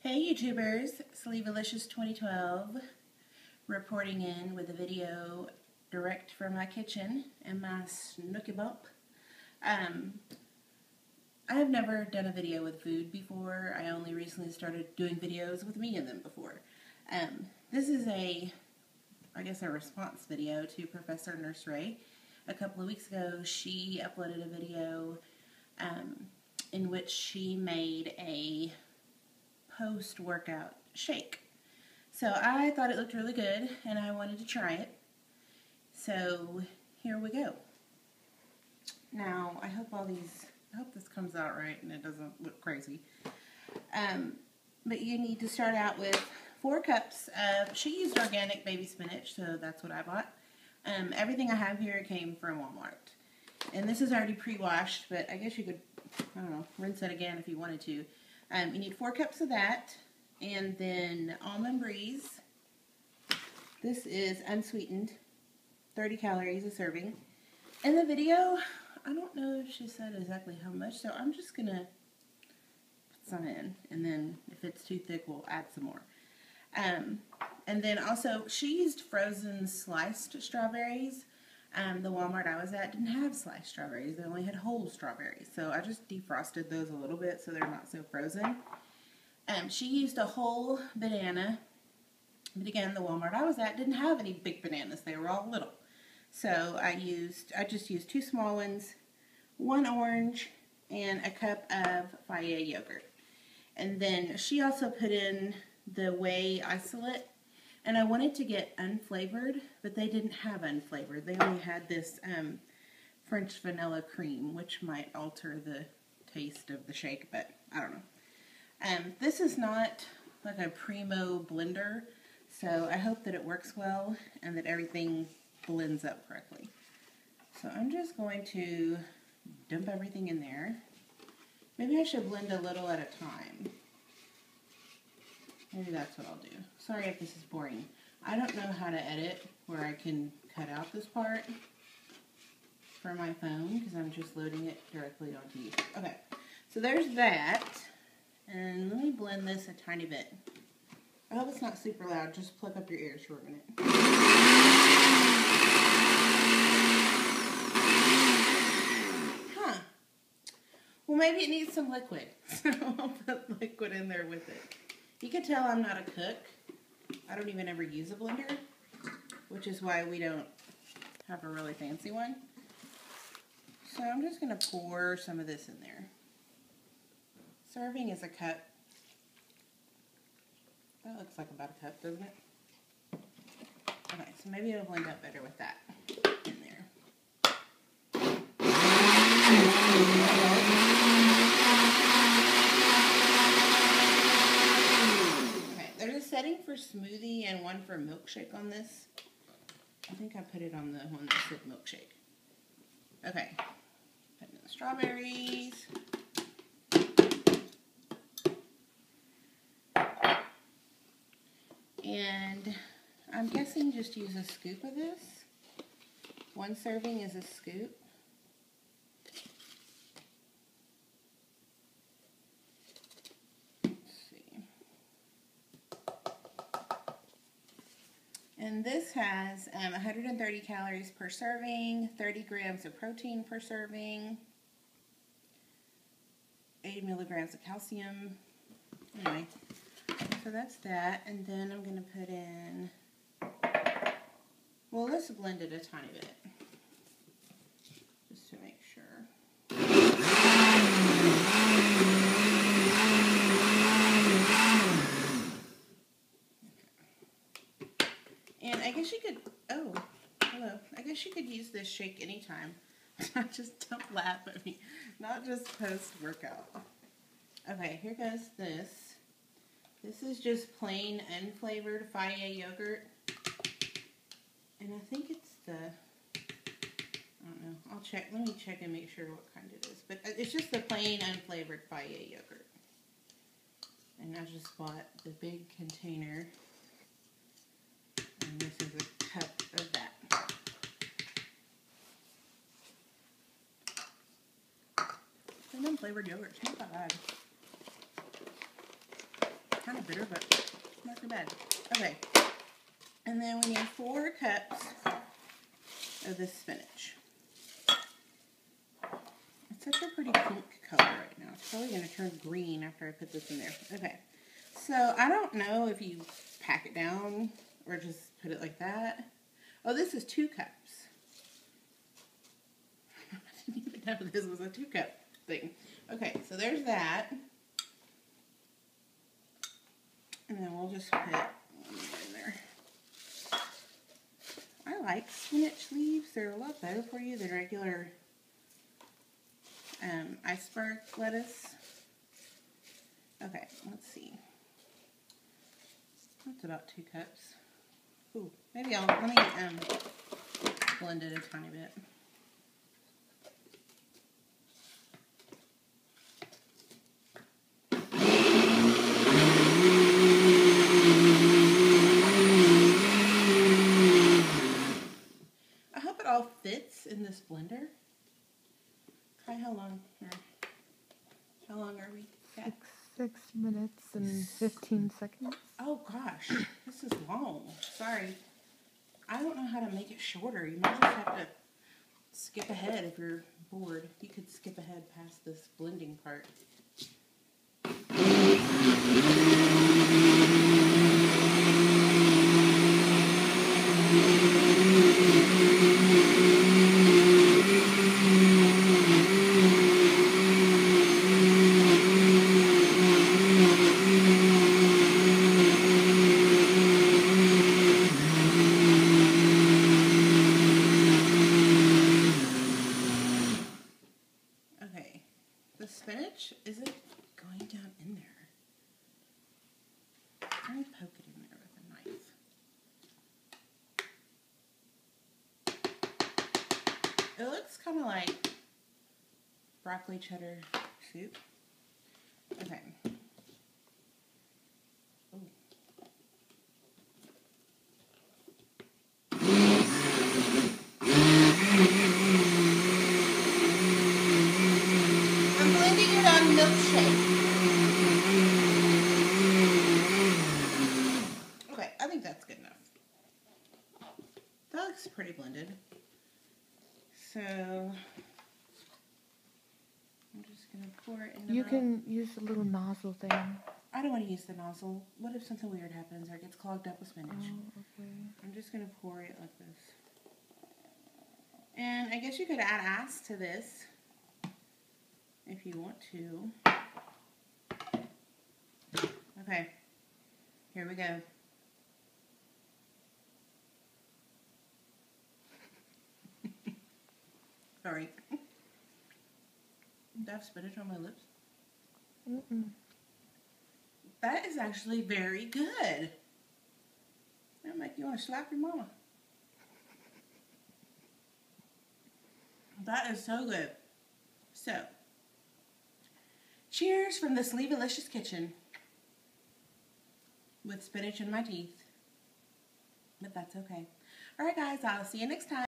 Hey YouTubers, Sleevelicious 2012 reporting in with a video direct from my kitchen and my snooky bump. I have never done a video with food before. I only recently started doing videos with me in them before. This is I guess a response video to ProfessorNurseRae. A couple of weeks ago she uploaded a video in which she made a post-workout shake. So I thought it looked really good and I wanted to try it. So here we go. Now I hope this comes out right and it doesn't look crazy. But you need to start out with 4 cups of, she used organic baby spinach, so that's what I bought. Everything I have here came from Walmart. And this is already pre-washed, but I guess you could, I don't know, rinse it again if you wanted to. You need 4 cups of that, and then almond breeze. This is unsweetened, 30 calories a serving. In the video, I don't know if she said exactly how much, so I'm just going to put some in, and then if it's too thick, we'll add some more. And then also, she used frozen sliced strawberries. The Walmart I was at didn't have sliced strawberries. They only had whole strawberries. So I just defrosted those a little bit so they're not so frozen. She used a whole banana. But again, the Walmart I was at didn't have any big bananas. They were all little. So I just used 2 small ones, 1 orange, and a cup of Faya yogurt. And then she also put in the whey isolate. And I wanted to get unflavored, but they didn't have unflavored. They only had this French vanilla cream, which might alter the taste of the shake, but I don't know. This is not like a primo blender, so I hope that it works well and that everything blends up correctly. So I'm just going to dump everything in there. Maybe I should blend a little at a time. Maybe that's what I'll do. Sorry if this is boring. I don't know how to edit where I can cut out this part for my phone because I'm just loading it directly onto YouTube. Okay, so there's that. And let me blend this a tiny bit. I hope it's not super loud. Just plug up your ears for a minute. Huh. Well, maybe it needs some liquid. So I'll put liquid in there with it. You can tell I'm not a cook. I don't even ever use a blender, which is why we don't have a really fancy one. So I'm just going to pour some of this in there. Serving is a cup. That looks like about a cup, doesn't it? Okay, so maybe it'll blend up better with that in there. Setting for smoothie and one for milkshake on this. I think I put it on the one that said milkshake. Okay, putting in the strawberries. And I'm guessing just use a scoop of this. 1 serving is a scoop. And this has 130 calories per serving, 30 grams of protein per serving, 80 milligrams of calcium. Anyway, so that's that. And then I'm going to put in, well, let's blend it a tiny bit, just to make sure. And I guess you could, oh, hello. I guess you could use this shake anytime. Just don't laugh at me. Not just post-workout. Okay, here goes this. This is just plain unflavored Faya yogurt. And I think it's the, I don't know. I'll check. Let me check and make sure what kind it is. But it's just the plain unflavored Faya yogurt. And I just bought the big container. And this is a cup of that. It's an unflavored yogurt. It's not that bad. kind of bitter, but not too bad. Okay. And then we need 4 cups of this spinach. It's such a pretty pink color right now. It's probably going to turn green after I put this in there. Okay. So I don't know if you pack it down or just put it like that. Oh, this is 2 cups. I didn't even know this was a 2-cup thing. Okay, so there's that. And then we'll just put one in there. I like spinach leaves. They're a lot better for you than regular iceberg lettuce. Okay, let's see. That's about 2 cups. Ooh, maybe let me blend it a tiny bit. I hope it all fits in this blender. Kai, how long? How long are we at? 6 minutes and 15 seconds. Oh gosh, this is long. Sorry. I don't know how to make it shorter. You might just have to skip ahead if you're bored. You could skip ahead past this blending part. Okay, the spinach isn't going down in there. Let me poke it in there with a knife. It looks kind of like broccoli cheddar soup. Okay. Ooh. I'm blending it on milkshake. Okay, I think that's good enough. That looks pretty blended. So I'm just going to pour it in the You can use the little nozzle thing. I don't want to use the nozzle. What if something weird happens or it gets clogged up with spinach? Oh, okay. I'm just going to pour it like this. And I guess you could add ice to this if you want to. Okay, here we go. Sorry. Do I have spinach on my lips? Mm-mm. That is actually very good. That'll make you want to slap your mama. That is so good. So, cheers from the Sleevelicious kitchen with spinach in my teeth. But that's okay. Alright guys, I'll see you next time.